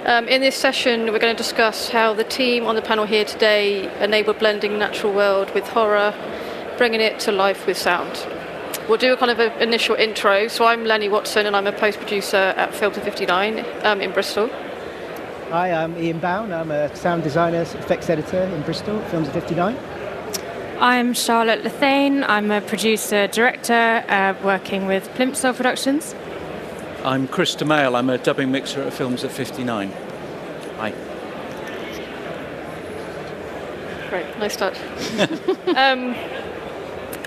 In this session, we're going to discuss how the team on the panel here today enabled blending natural world with horror, bringing it to life with sound. We'll do a kind of an initial intro. So I'm Lenny Watson, and I'm a post-producer at Films at 59 in Bristol. Hi, I'm Ian Bown. I'm a sound designer, effects editor in Bristol, Films at 59. I'm Charlotte Lethane. I'm a producer, director, working with Plimsoll Productions. I'm Chris DeMail. I'm a dubbing mixer at Films at 59. Hi. Great, nice touch.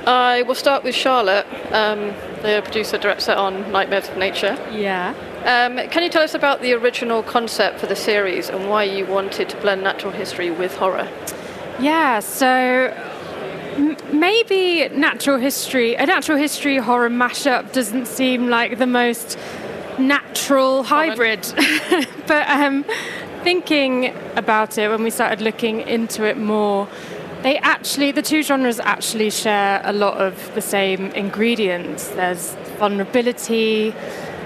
I will start with Charlotte, the producer, director on Nightmares of Nature. Yeah. Can you tell us about the original concept for the series and why you wanted to blend natural history with horror? Yeah, so maybe a natural history horror mashup doesn't seem like the most natural hybrid. But thinking about it, when we started looking into it more, the two genres actually share a lot of the same ingredients. There's vulnerability,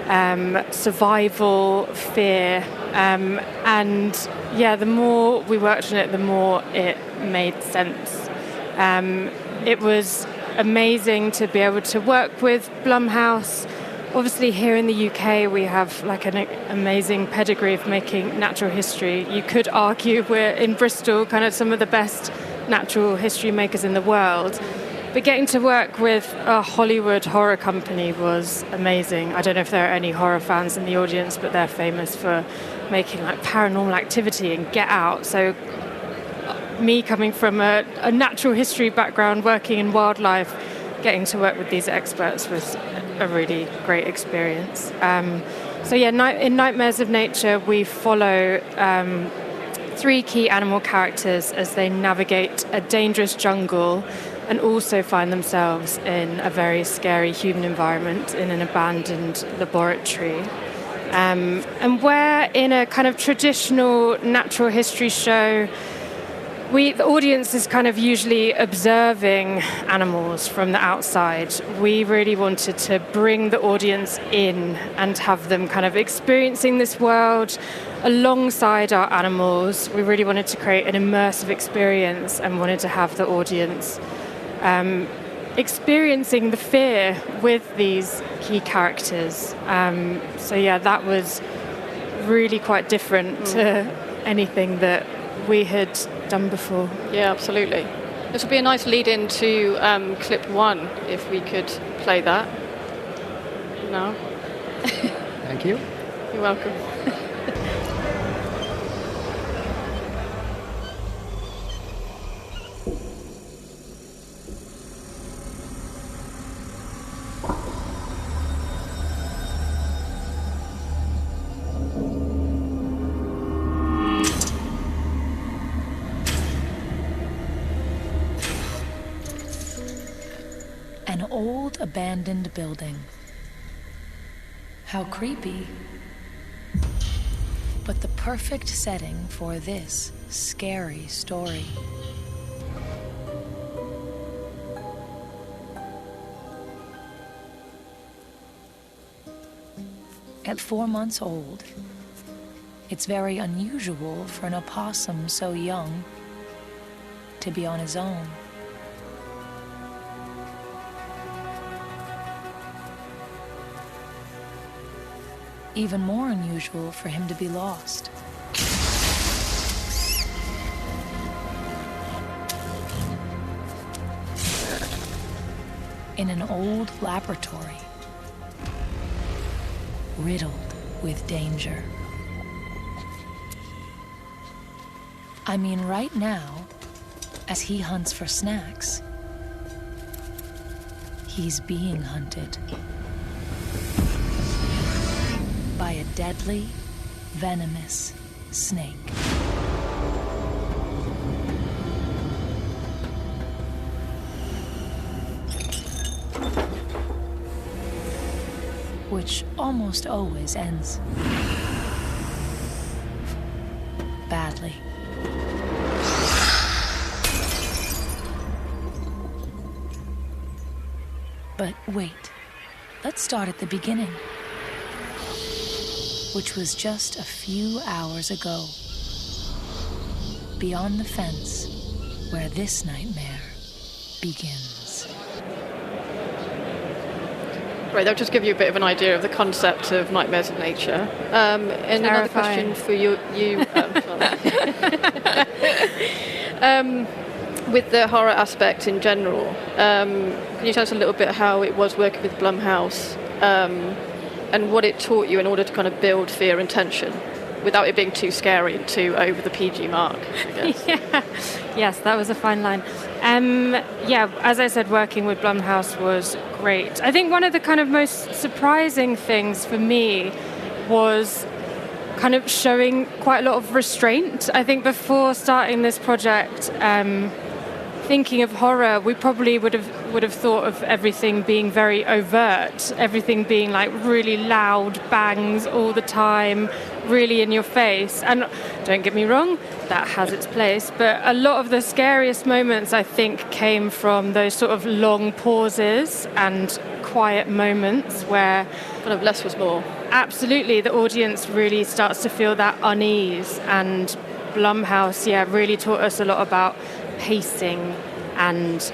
survival, fear, and the more we worked on it, the more it made sense. It was amazing to be able to work with Blumhouse. Obviously, here in the UK, we have like an amazing pedigree of making natural history. You could argue we're in Bristol, kind of some of the best natural history makers in the world. But getting to work with a Hollywood horror company was amazing. I don't know if there are any horror fans in the audience, but they're famous for making like Paranormal Activity and Get Out. So me coming from a natural history background, working in wildlife, getting to work with these experts was a really great experience. In Nightmares of Nature, we follow three key animal characters as they navigate a dangerous jungle and also find themselves in a very scary human environment in an abandoned laboratory. And where in a kind of traditional natural history show, the audience is kind of usually observing animals from the outside. We really wanted to bring the audience in and have them kind of experiencing this world alongside our animals. We really wanted to create an immersive experience and wanted to have the audience experiencing the fear with these key characters. That was really quite different to anything that we had done before. Yeah, absolutely. This would be a nice lead-in to clip one, if we could play that now. Thank you. You're welcome. An old abandoned building. How creepy. But the perfect setting for this scary story. At 4 months old, it's very unusual for an opossum so young to be on his own. Even more unusual for him to be lost. In an old laboratory, riddled with danger. I mean, right now, as he hunts for snacks, he's being hunted by a deadly, venomous snake. Which almost always ends badly. But wait, let's start at the beginning. which was just a few hours ago. Beyond the fence, where this nightmare begins. Right, that'll just give you a bit of an idea of the concept of nightmares in nature. And another question for you with the horror aspect in general, can you tell us a little bit how it was working with Blumhouse and what it taught you in order to kind of build fear and tension without it being too scary and too over the PG mark, I guess? Yes, that was a fine line. As I said, working with Blumhouse was great. I think one of the kind of most surprising things for me was kind of showing quite a lot of restraint. I think before starting this project, thinking of horror, we probably would have thought of everything being very overt, everything being like really loud bangs all the time, really in your face. And don't get me wrong, that has its place, but a lot of the scariest moments, I think, came from those sort of long pauses and quiet moments where kind of less was more. Absolutely, the audience really starts to feel that unease, and Blumhouse, really taught us a lot about pacing and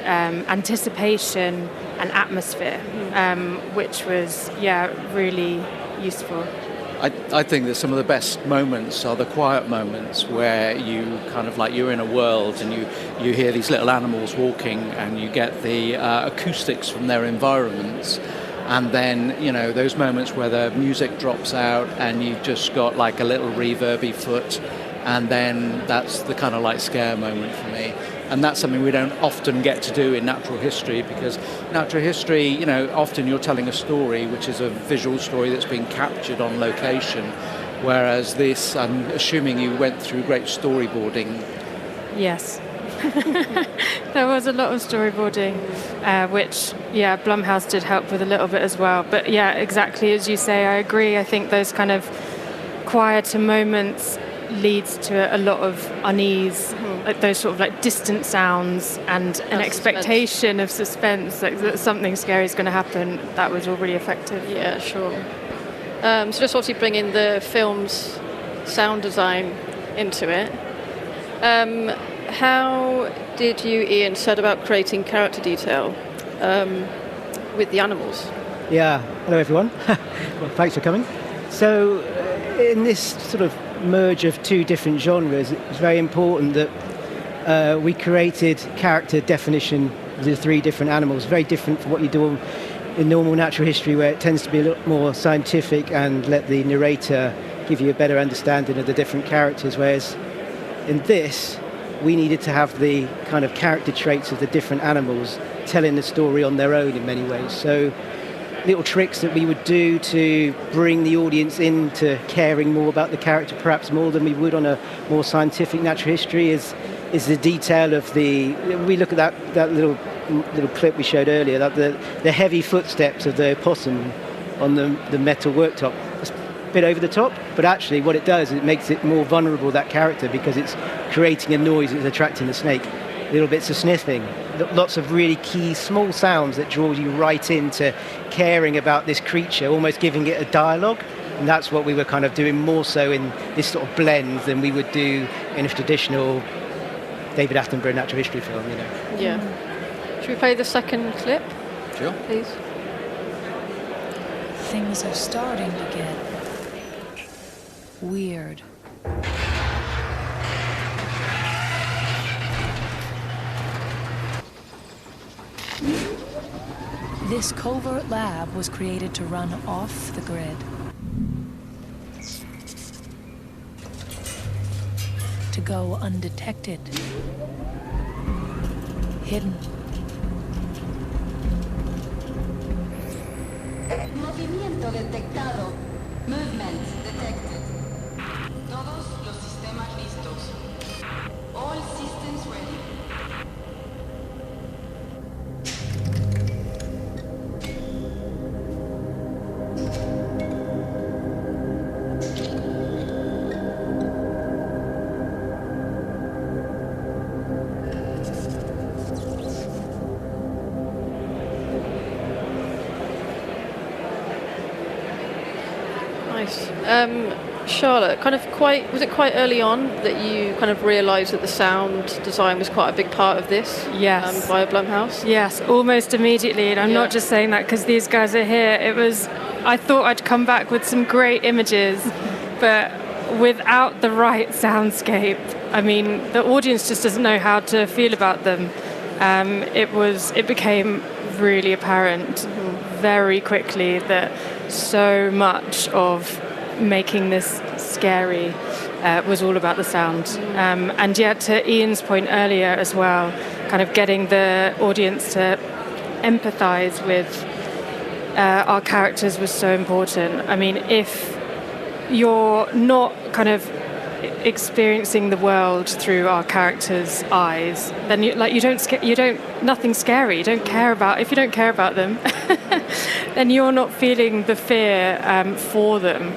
anticipation and atmosphere, which was really useful. I think that some of the best moments are the quiet moments where you kind of like you're in a world and you hear these little animals walking and you get the acoustics from their environments. And then, those moments where the music drops out and you've just got like a little reverby foot, and then that's the kind of like scare moment for me. And that's something we don't often get to do in natural history, because natural history, often you're telling a story which is a visual story that's been captured on location, whereas this, I'm assuming you went through great storyboarding. Yes. There was a lot of storyboarding, which, Blumhouse did help with a little bit as well. But exactly as you say, I agree. I think those kind of quieter moments leads to a lot of unease, like those sort of like distant sounds and an expectation of suspense, like that something scary is going to happen. That was all really effective. Yeah, sure. So just obviously bringing the film's sound design into it. How did you, Ian, set about creating character detail with the animals? Yeah, hello everyone. Well, thanks for coming. So in this sort of merge of two different genres, it's very important that we created character definition of the three different animals, very different from what you do in normal natural history, where it tends to be a lot more scientific and let the narrator give you a better understanding of the different characters, whereas in this we needed to have the kind of character traits of the different animals telling the story on their own in many ways. So little tricks that we would do to bring the audience into caring more about the character, perhaps more than we would on a more scientific natural history, is the detail of we look at that little clip we showed earlier, that the heavy footsteps of the opossum on the metal worktop. It's a bit over the top, but actually what it does is it makes it more vulnerable, that character, because it's creating a noise that's attracting the snake. Little bits of sniffing, lots of really key small sounds that draws you right into caring about this creature, almost giving it a dialogue. And that's what we were kind of doing more so in this sort of blend than we would do in a traditional David Attenborough natural history film, Yeah. Should we play the second clip? Sure. Please. Things are starting to get weird. This covert lab was created to run off the grid. To go undetected. Hidden. Movimiento detectado. Movement detected. Todos los sistemas listos. All systems ready. Nice. Charlotte, was it quite early on that you kind of realised that the sound design was quite a big part of this? Yes. Via Blumhouse? Yes, almost immediately. And I'm not just saying that because these guys are here. I thought I'd come back with some great images, but without the right soundscape, I mean, the audience just doesn't know how to feel about them. It became really apparent very quickly that so much of making this scary was all about the sound. And yet, to Ian's point earlier as well, kind of getting the audience to empathise with our characters was so important. I mean, if you're not kind of experiencing the world through our characters' eyes, then nothing scary. You don't care about. If you don't care about them, then you're not feeling the fear for them.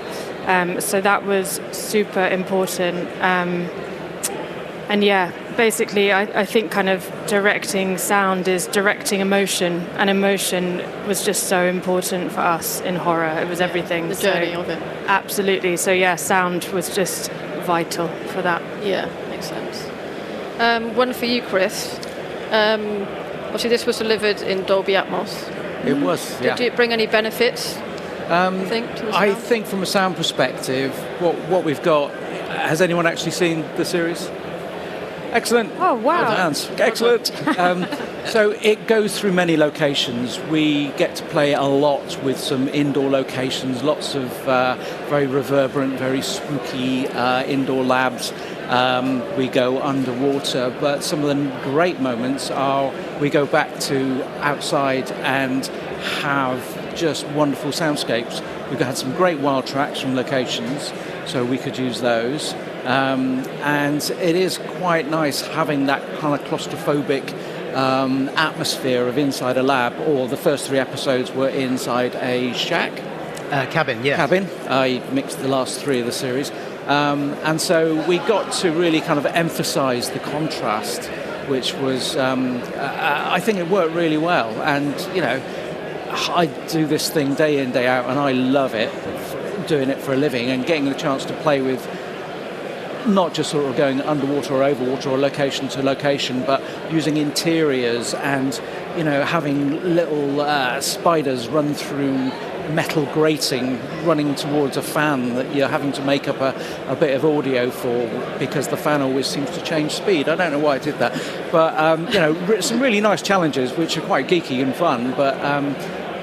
So that was super important. And yeah, basically, I think kind of directing sound is directing emotion, and emotion was just so important for us in horror. It was everything. The journey of it. Absolutely. So yeah, sound was just vital for that. Yeah, makes sense. One for you, Chris. Obviously, this was delivered in Dolby Atmos. It was, Did it bring any benefits, you think, to the sound? I think from a sound perspective, what we've got... Has anyone actually seen the series? Excellent. Oh, wow. Well done. Excellent. So it goes through many locations. We get to play a lot with some indoor locations, lots of very reverberant, very spooky indoor labs. We go underwater, but some of the great moments are we go back to outside and have just wonderful soundscapes. We've had some great wild tracks from locations, so we could use those. And it is quite nice having that kind of claustrophobic atmosphere of inside a lab, or the first 3 episodes were inside a shack. Cabin, yeah. Cabin. I mixed the last 3 of the series. And so we got to really kind of emphasise the contrast, which was, I think it worked really well. And, you know, I do this thing day in, day out, and I love it, doing it for a living, and getting the chance to play with not just sort of going underwater or overwater or location to location, but using interiors and, you know, having little spiders run through metal grating running towards a fan that you're having to make up a bit of audio for because the fan always seems to change speed. I don't know why I did that. But, you know, some really nice challenges which are quite geeky and fun, but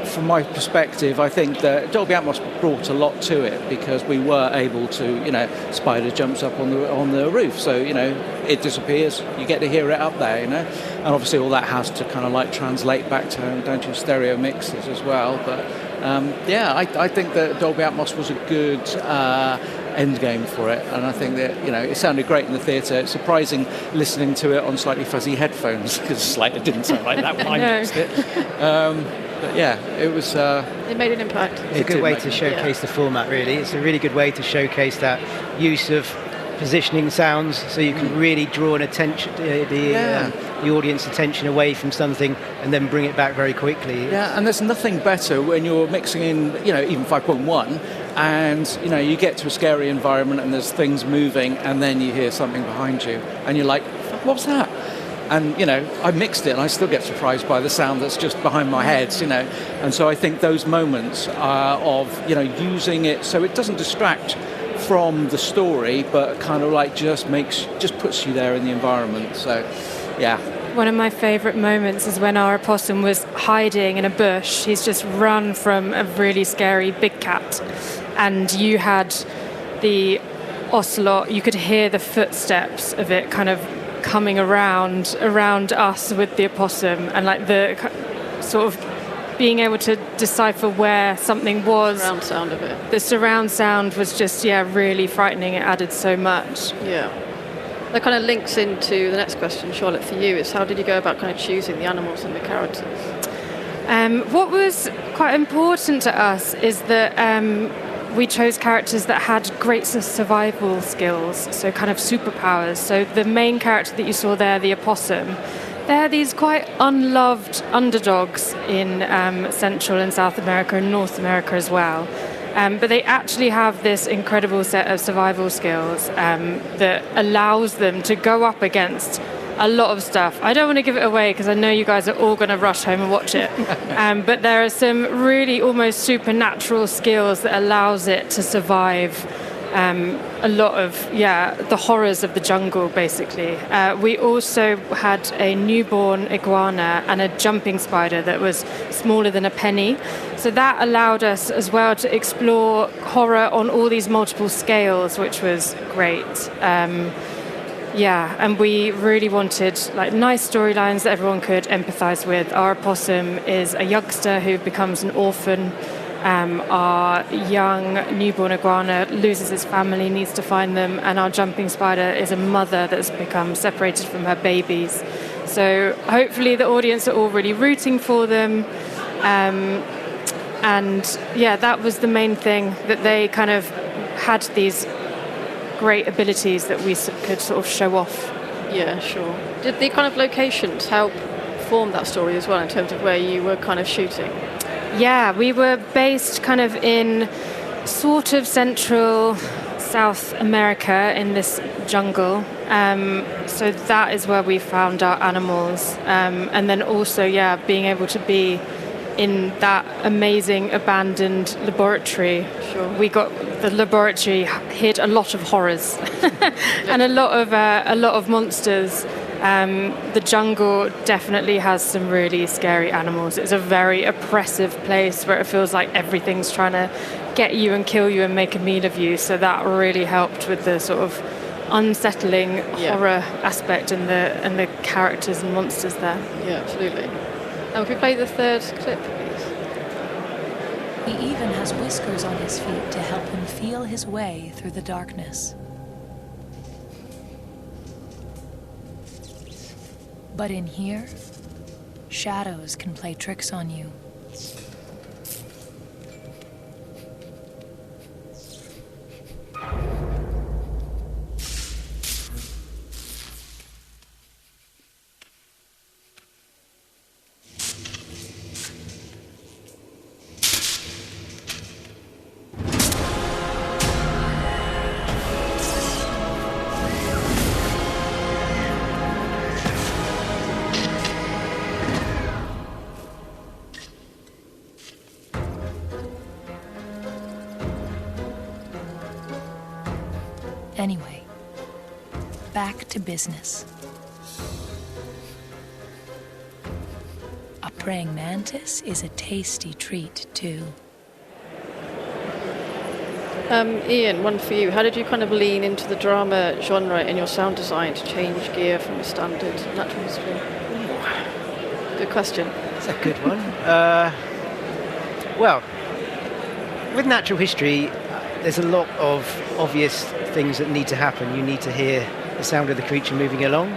from my perspective, I think that Dolby Atmos brought a lot to it because we were able to, you know, spider jumps up on the roof, so, you know, it disappears, you get to hear it up there, you know, and obviously all that has to kind of like translate back down to stereo mixes as well. But yeah, I think that Dolby Atmos was a good end game for it, and I think that, you know, it sounded great in the theatre. It's surprising listening to it on slightly fuzzy headphones because it didn't sound like that when I mixed it. But yeah, it was... it made an impact. It's a good way to showcase the format, really. It's a really good way to showcase that use of positioning sounds, so you can really draw an attention, the audience attention away from something and then bring it back very quickly. Yeah, and there's nothing better when you're mixing in, you know, even 5.1, and, you know, you get to a scary environment and there's things moving, and then you hear something behind you, and you're like, what's that? And, you know, I mixed it and I still get surprised by the sound that's just behind my head, you know. And so I think those moments of, you know, using it so it doesn't distract from the story, but kind of like just puts you there in the environment. So, yeah. One of my favourite moments is when our opossum was hiding in a bush. He's just run from a really scary big cat. And you had the ocelot, you could hear the footsteps of it kind of coming around us with the opossum, and like the sort of being able to decipher where something was. The surround sound of it. The surround sound was just, really frightening. It added so much. Yeah. That kind of links into the next question, Charlotte, for you, is how did you go about kind of choosing the animals and the characters? What was quite important to us is that we chose characters that had great survival skills, so kind of superpowers. So the main character that you saw there, the opossum, they're these quite unloved underdogs in Central and South America and North America as well. But they actually have this incredible set of survival skills that allows them to go up against a lot of stuff. I don't want to give it away because I know you guys are all going to rush home and watch it. But there are some really almost supernatural skills that allows it to survive a lot of, the horrors of the jungle, basically. We also had a newborn iguana and a jumping spider that was smaller than a penny. So that allowed us as well to explore horror on all these multiple scales, which was great. And we really wanted like nice storylines that everyone could empathize with. Our opossum is a youngster who becomes an orphan. Our young newborn iguana loses his family, needs to find them, and our jumping spider is a mother that's become separated from her babies. So hopefully the audience are all really rooting for them. That was the main thing, that they kind of had these great abilities that we could sort of show off. Yeah, sure. Did the kind of locations help form that story as well in terms of where you were kind of shooting? Yeah, we were based kind of in sort of central South America in this jungle. So that is where we found our animals. And then also, being able to be in that amazing abandoned laboratory. Sure. The laboratory hid a lot of horrors and a lot of monsters. The jungle definitely has some really scary animals. It's a very oppressive place where it feels like everything's trying to get you and kill you and make a meal of you. So that really helped with the sort of unsettling horror aspect and the characters and monsters there. Yeah, absolutely. If we play the third clip, please. He even has whiskers on his feet to help him feel his way through the darkness. But in here, shadows can play tricks on you. Anyway, back to business. A praying mantis is a tasty treat, too. Ian, one for you. How did you kind of lean into the drama genre in your sound design to change gear from a standard natural history? Good question. That's a good one. Well, with natural history, there's a lot of obvious things that need to happen. You need to hear the sound of the creature moving along.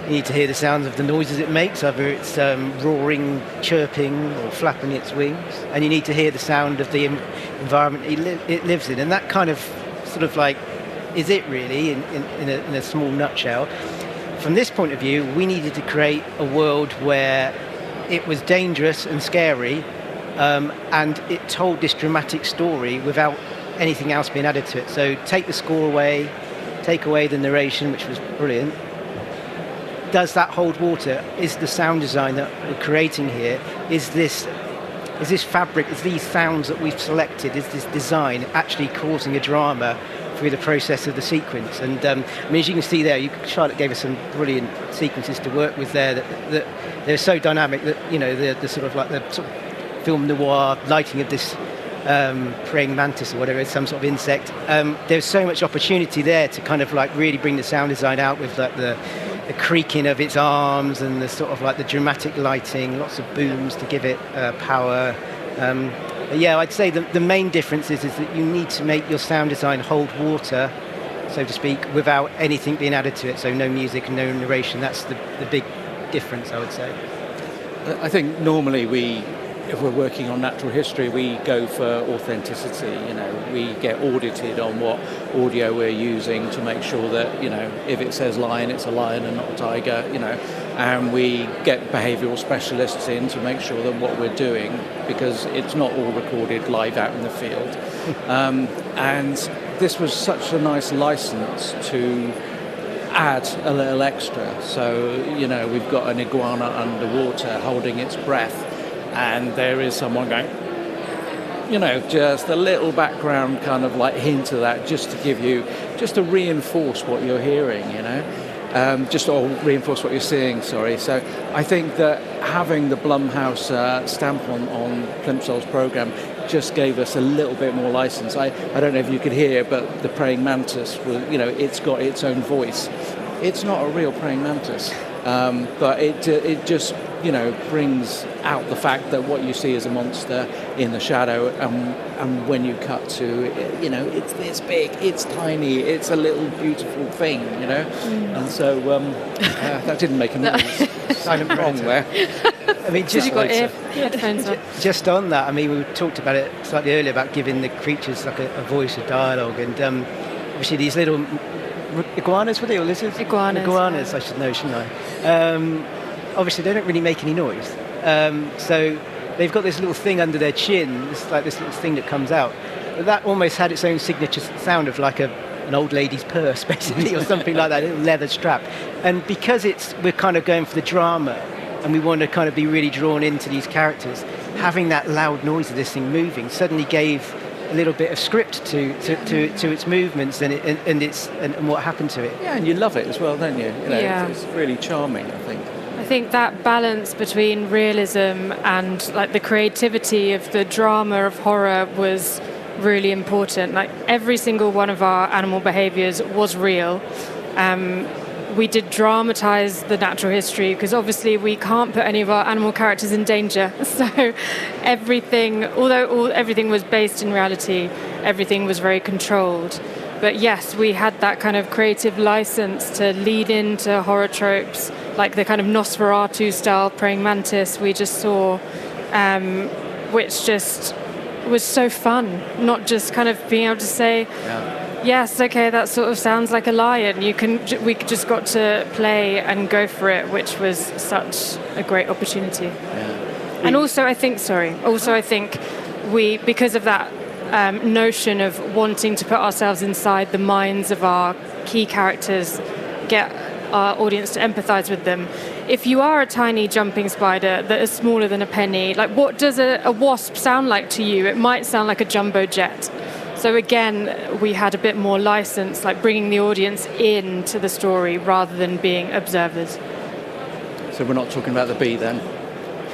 You need to hear the sounds of the noises it makes, whether it's roaring, chirping, or flapping its wings. And you need to hear the sound of the environment it lives in. And that kind of sort of like is it really in a small nutshell. From this point of view, we needed to create a world where it was dangerous and scary, and it told this dramatic story without anything else being added to it. So take the score away, take away the narration, which was brilliant. Does that hold water? Is the sound design that we're creating here, is this fabric, is these sounds that we've selected, is this design actually causing a drama through the process of the sequence? And as you can see there, Charlotte gave us some brilliant sequences to work with there that they're so dynamic that, the sort of like the sort of film noir lighting of this praying mantis or whatever, some sort of insect. There's so much opportunity there to kind of like really bring the sound design out with like the creaking of its arms and the sort of like the dramatic lighting, lots of booms to give it power. I'd say the main difference is that you need to make your sound design hold water, so to speak, without anything being added to it. So no music and no narration. That's the big difference, I would say. I think normally if we're working on natural history, we go for authenticity. We get audited on what audio we're using to make sure that, if it says lion, it's a lion and not a tiger, and we get behavioural specialists in to make sure that what we're doing, because it's not all recorded live out in the field, And this was such a nice license to add a little extra. So, we've got an iguana underwater holding its breath, and there is someone going, just a little background kind of like hint of that, just to give you, just to reinforce what you're hearing, or reinforce what you're seeing, sorry. So I think that having the Blumhouse stamp on Plimsoll's program just gave us a little bit more license. I don't know if you could hear, but the praying mantis, it's got its own voice. It's not a real praying mantis, but it just, brings out the fact that what you see is a monster in the shadow, and when you cut to, it's this big, it's tiny, it's a little beautiful thing, And so that didn't make a noise. Silent Wrong there. I mean, just, headphones on. just on that, I mean, we talked about it slightly earlier about giving the creatures like a voice, a dialogue, and obviously these little iguanas, were they, or lizards? Iguanas, I should know, shouldn't I? Obviously, they don't really make any noise. So they've got this little thing under their chin, this little thing that comes out. But that almost had its own signature sound of like an old lady's purse, basically, or something like that, a little leather strap. And because we're kind of going for the drama, and we want to kind of be really drawn into these characters, having that loud noise of this thing moving suddenly gave a little bit of script to its movements and what happened to it. Yeah, and you love it as well, don't you? It's really charming, I think. I think that balance between realism and like the creativity of the drama of horror was really important. Like every single one of our animal behaviors was real. We did dramatize the natural history because obviously we can't put any of our animal characters in danger. So everything, although everything was based in reality, everything was very controlled. But yes, we had that kind of creative license to lead into horror tropes, like the kind of Nosferatu-style praying mantis we just saw, which just was so fun. Not just kind of being able to say, yes, okay, that sort of sounds like a lion. We just got to play and go for it, which was such a great opportunity. Yeah. And also, I think we, because of that notion of wanting to put ourselves inside the minds of our key characters, get our audience to empathize with them. If you are a tiny jumping spider that is smaller than a penny, like what does a wasp sound like to you? It might sound like a jumbo jet. So again, we had a bit more license, like bringing the audience into the story rather than being observers. So we're not talking about the bee then?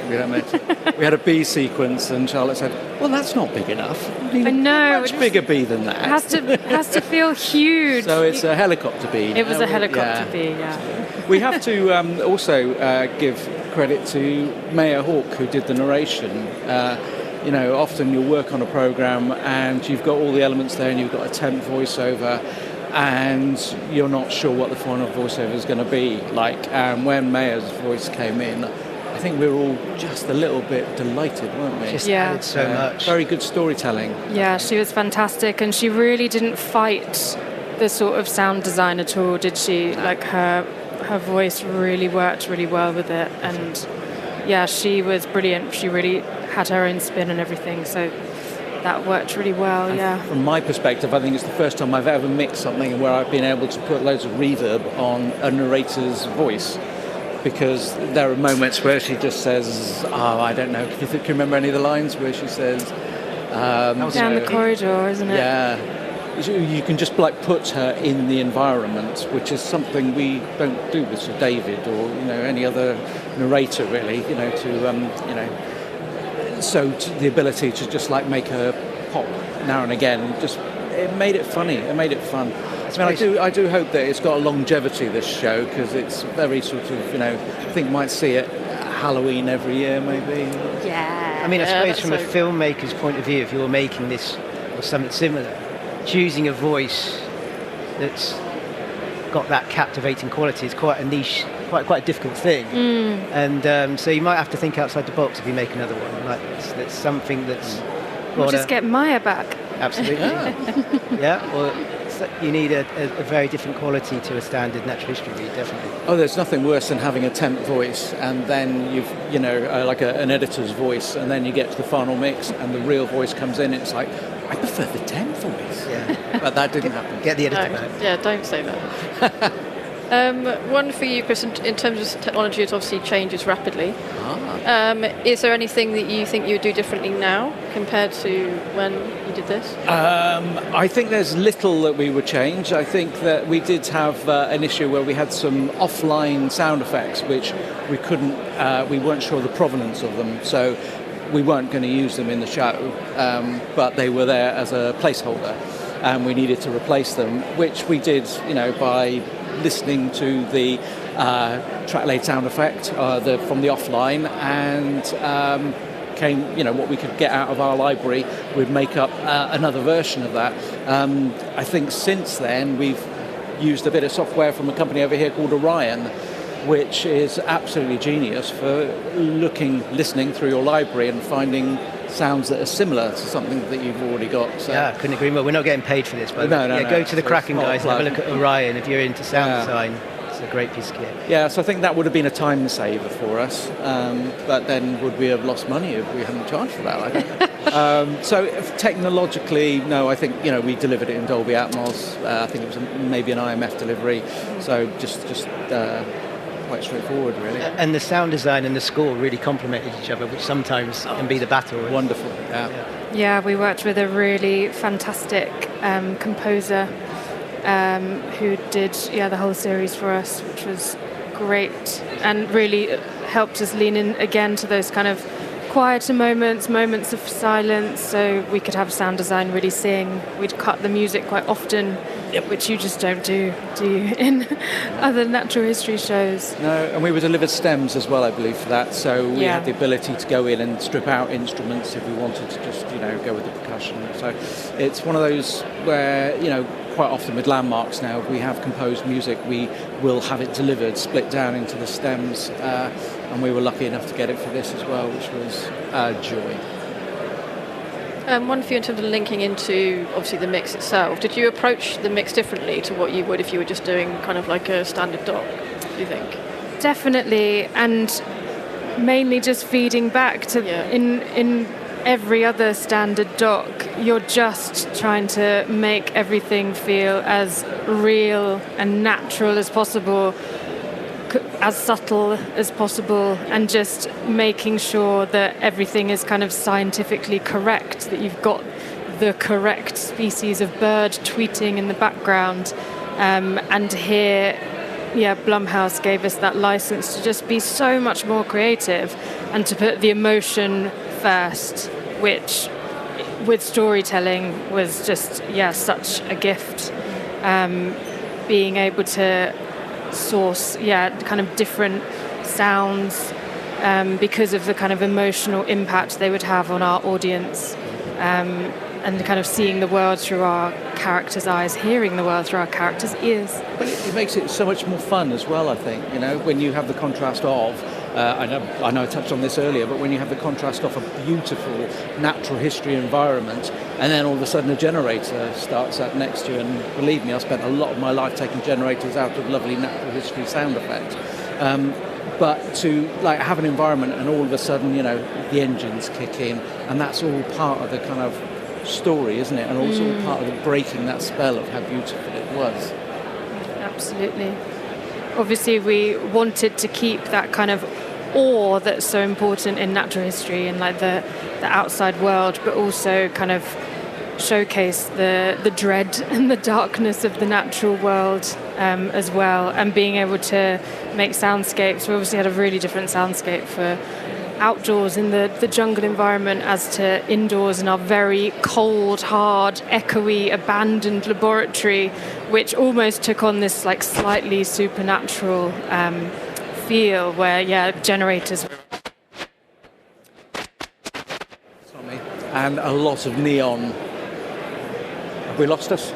We had a bee sequence, and Charlotte said, "Well, that's not big enough. I know, much bigger bee than that. It has to feel huge." So it's a helicopter bee. It was a helicopter bee, yeah. We have to also give credit to Maya Hawke, who did the narration. Often you'll work on a program and you've got all the elements there, and you've got a temp voiceover, and you're not sure what the final voiceover is going to be. Like when Maya's voice came in, I think we were all just a little bit delighted, weren't we? Just added so much. Very good storytelling. Yeah, she was fantastic, and she really didn't fight the sort of sound design at all, did she? Like her voice really worked really well with it, and yeah, she was brilliant. She really had her own spin and everything, so that worked really well. And yeah. From my perspective, I think it's the first time I've ever mixed something where I've been able to put loads of reverb on a narrator's voice. Because there are moments where she just says, I don't know, can you remember any of the lines where she says... down the corridor, isn't it? Yeah. You can just put her in the environment, which is something we don't do with Sir David or any other narrator really. So the ability to just make her pop now and again, it made it funny. It made it fun. I do hope that it's got a longevity, this show, because it's very sort of, I think might see it Halloween every year, maybe. Yeah. I mean, I suppose from a filmmaker's point of view, if you're making this or something similar, choosing a voice that's got that captivating quality is quite a niche, quite a difficult thing. And so you might have to think outside the box if you make another one. Like that's something that's... We'll just get Maya back. Absolutely. Yeah. Well, you need a very different quality to a standard natural history read, definitely. Oh, there's nothing worse than having a temp voice and then you've, an editor's voice, and then you get to the final mix and the real voice comes in. It's like, I prefer the 10 voice. Yeah. But that didn't happen. Get the editor No, back. yeah, don't say that. One for you, Chris, in terms of technology, it obviously changes rapidly. Is there anything that you think you would do differently now compared to when you did this? I think there's little that we would change. I think that we did have an issue where we had some offline sound effects which we weren't sure the provenance of them, so we weren't going to use them in the show, but they were there as a placeholder, and we needed to replace them, which we did, by listening to the track laid sound effect from the offline, and came, what we could get out of our library, we'd make up another version of that. I think since then we've used a bit of software from a company over here called Orion, which is absolutely genius for listening through your library and finding sounds that are similar to something that you've already got. So. Yeah, couldn't agree more. We're not getting paid for this, but no, go to the so Kraken guys and have a look at Orion if you're into sound design. It's a great piece of kit. Yeah, so I think that would have been a time saver for us, but then would we have lost money if we hadn't charged for that? I don't know. So technologically, no, I think we delivered it in Dolby Atmos. I think it was maybe an IMF delivery, so just quite straightforward, really. And the sound design and the score really complemented each other, which sometimes can be the battle. Wonderful, yeah. Yeah, we worked with a really fantastic composer who did the whole series for us, which was great and really helped us lean in again to those kind of quieter moments of silence, so we could have sound design really sing. We'd cut the music quite often, which you just don't do you, in other natural history shows? No, and we were delivered stems as well, I believe, for that, so we had the ability to go in and strip out instruments if we wanted to just, go with the percussion. So it's one of those where, quite often with landmarks now, if we have composed music, we will have it delivered, split down into the stems, and we were lucky enough to get it for this as well, which was a joy. One for you in terms of linking into, obviously, the mix itself. Did you approach the mix differently to what you would if you were just doing kind of like a standard doc, do you think? Definitely, and mainly just feeding back to in every other standard doc, you're just trying to make everything feel as real and natural as possible, as subtle as possible, and just making sure that everything is kind of scientifically correct, that you've got the correct species of bird tweeting in the background. And here, Blumhouse gave us that license to just be so much more creative and to put the emotion first, which with storytelling was just, such a gift. Being able to source kind of different sounds because of the kind of emotional impact they would have on our audience, and kind of seeing the world through our characters' eyes, hearing the world through our characters' ears. But it makes it so much more fun as well, I think, when you have the contrast of I know I touched on this earlier, but when you have the contrast of a beautiful natural history environment, and then all of a sudden a generator starts up next to you, and believe me, I spent a lot of my life taking generators out of lovely natural history sound effects. But to have an environment, and all of a sudden, the engines kick in, and that's all part of the kind of story, isn't it? And also part of the breaking that spell of how beautiful it was. Absolutely. Obviously, we wanted to keep that kind of awe that's so important in natural history and the outside world, but also kind of showcase the dread and the darkness of the natural world as well, and being able to make soundscapes. We obviously had a really different soundscape for outdoors in the jungle environment as to indoors in our very cold, hard, echoey, abandoned laboratory, which almost took on this slightly supernatural feel where generators. And a lot of neon. Have we lost us?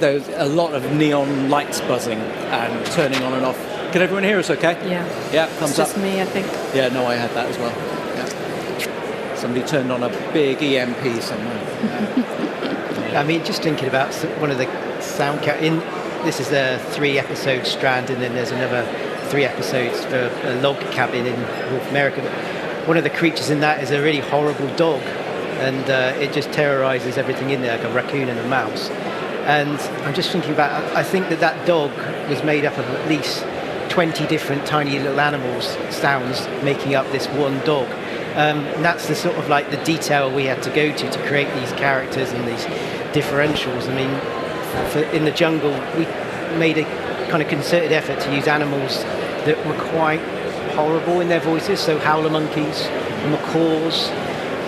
There's a lot of neon lights buzzing and turning on and off. Can everyone hear us okay? Yeah, thumbs up. It's just me, I think. Yeah, no, I had that as well. Yeah. Somebody turned on a big EMP somewhere. I mean, just thinking about one of the sound this is a 3-episode strand, and then there's another 3 episodes for a log cabin in North America. But one of the creatures in that is a really horrible dog, and it just terrorizes everything in there, like a raccoon and a mouse. And I'm just thinking about, I think that dog was made up of at least 20 different tiny little animals, sounds, making up this one dog. And that's the sort of like the detail we had to go to create these characters and these differentials. I mean, in the jungle, we made a kind of concerted effort to use animals that were quite horrible in their voices, so howler monkeys, macaws.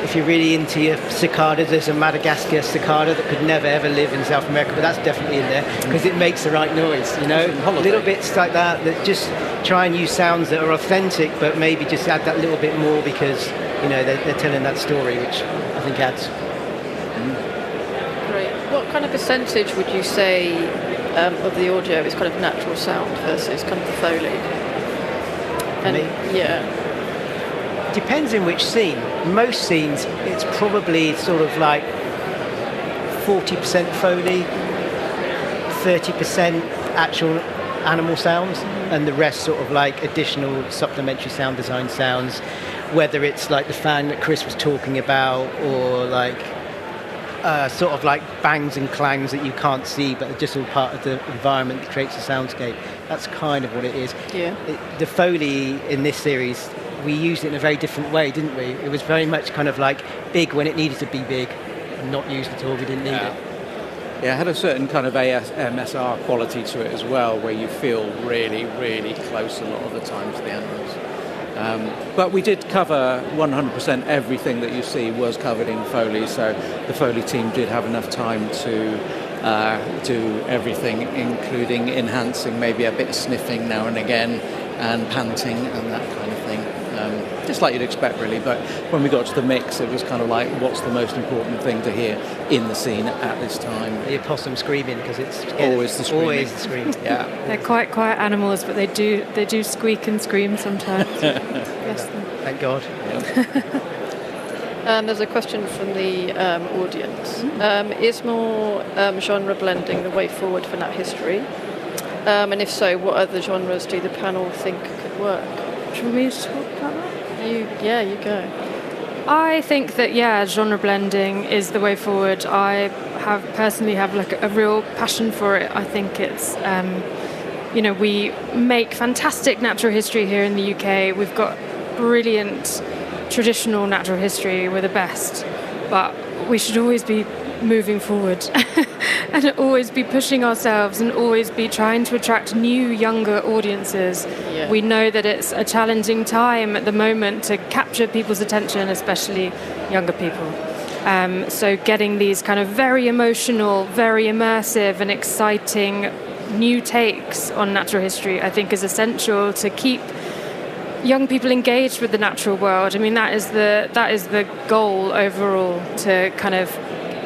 If you're really into your cicadas, there's a Madagascar cicada that could never ever live in South America, but that's definitely in there because it makes the right noise, you know. Little bits like that just try and use sounds that are authentic, but maybe just add that little bit more because, you know, they're telling that story, which I think adds. Great. What kind of percentage would you say of the audio is kind of natural sound versus kind of the Foley? And, yeah. Depends in which scene. Most scenes, it's probably sort of like 40% Foley, 30% actual animal sounds, and the rest sort of like additional supplementary sound design sounds, whether it's like the fan that Chris was talking about, or like sort of like bangs and clangs that you can't see, but are just all part of the environment that creates a soundscape. That's kind of what it is. Yeah. The Foley in this series, we used it in a very different way, didn't we? It was very much kind of like big when it needed to be big, and not used at all. We didn't need it. Yeah, it had a certain kind of ASMR quality to it as well, where you feel really, really close a lot of the time to the animals. But we did cover 100% everything that you see was covered in Foley, so the Foley team did have enough time to do everything, including enhancing maybe a bit of sniffing now and again, and panting and that kind of thing. Just like you'd expect, really. But when we got to the mix, it was kind of like, what's the most important thing to hear in the scene at this time? The opossum screaming, because it's always the screaming. Always the scream. Yeah. They're quite quiet animals, but they do squeak and scream sometimes. Bless them. Thank God. There's a question from the audience. Is more genre blending the way forward for Nat history? And if so, what other genres do the panel think could work? Do you want me to talk about that? You go. I think that, genre blending is the way forward. I personally have like a real passion for it. I think it's, we make fantastic natural history here in the UK. We've got brilliant traditional natural history. We're the best. But we should always be moving forward and always be pushing ourselves and always be trying to attract new, younger audiences. Yeah. We know that it's a challenging time at the moment to capture people's attention, especially younger people. So getting these kind of very emotional, very immersive and exciting new takes on natural history, I think is essential to keep young people engaged with the natural world. I mean, that is the goal overall, to kind of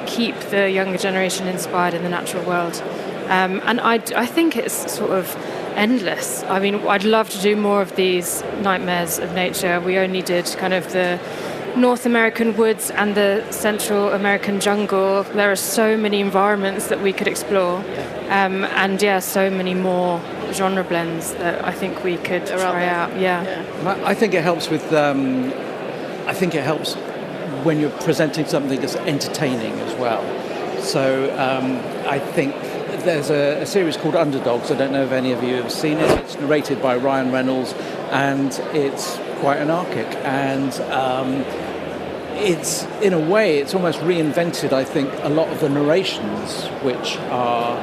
keep the younger generation inspired in the natural world. And I think it's sort of endless. I mean, I'd love to do more of these nightmares of nature. We only did kind of the North American woods and the Central American jungle. There are so many environments that we could explore. So many more genre blends that I think we could try out. I think it helps with when you're presenting something that's entertaining as well. So I think there's a series called Underdogs. I don't know if any of you have seen it. It's narrated by Ryan Reynolds, and it's quite anarchic. And it's, in a way, it's almost reinvented, I think, a lot of the narrations, which are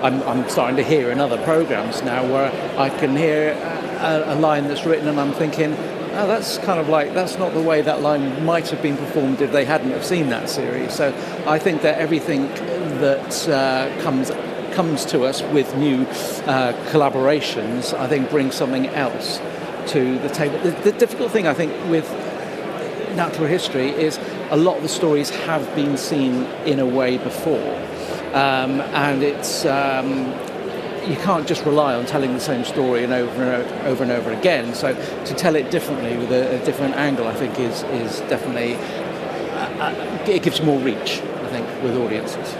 I'm starting to hear in other programs now, where I can hear a line that's written and I'm thinking, oh, that's kind of like, that's not the way that line might have been performed if they hadn't have seen that series. So I think that everything that comes to us with new collaborations, I think brings something else to the table. The difficult thing, I think, with natural history is a lot of the stories have been seen in a way before. And it's you can't just rely on telling the same story and over and over again. So to tell it differently with a different angle, I think is definitely it gives more reach, I think, with audiences.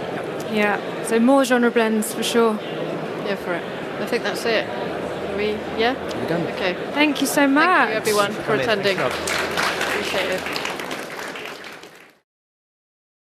Yeah. So more genre blends for sure. Yeah, for it. I think that's it. We're done. Okay. Thank you so much. Thank you, everyone, for attending. Appreciate it.